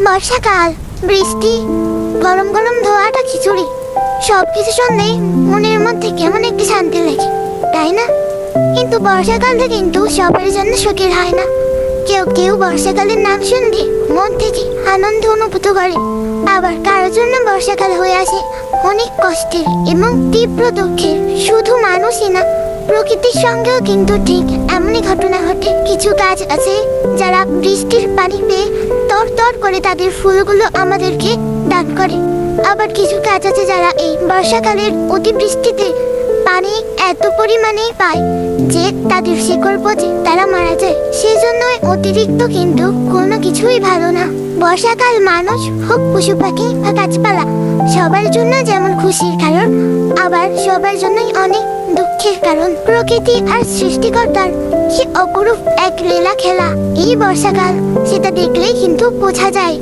বর্ষাকাল, বৃষ্টি, গরম গরম ধোয়াটা খিচুড়ি, সবকিছু শুনলেই মনের মধ্যে কেমন একটি শান্তি লাগে, তাই না? কিন্তু বর্ষাকালটা কিন্তু সবার জন্য সুখের হয় না। কেউ কেউ বর্ষাকালের নাম শুনলে মন থেকে আনন্দ অনুভূত করে, আবার কারোর জন্য বর্ষাকাল হয়ে আসে অনেক কষ্টের এবং তীব্র দুঃখের। শুধু মানুষই না, প্রকৃতির সঙ্গেও কিন্তু ঠিক এমনই ঘটনা ঘটে। কিছু গাছ আছে যারা বৃষ্টির পানি পেয়ে তর করে তাদের ফুলগুলো আমাদেরকে দান করে, আবার কিছু গাছ আছে যারা এই বর্ষাকালের অতিবৃষ্টিতে পানি এত পরিমাণে পায় যে তাদের শিকড় পচে তারা মারা যায়। সেজন্য অতিরিক্ত কিন্তু কোনো কিছুই ভালো না। বর্ষাকাল মানুষ হোক, পশু পাখি বা গাছপালা, সবার জন্য যেমন খুশির কারণ, আবার সবার জন্যই অনেক দুঃখের কারণ। প্রকৃতি আর সৃষ্টিকর্তার কি অপরূপ এক লীলা খেলা এই বর্ষাকাল, সেটা দেখলেই কিন্তু বোঝা যায়।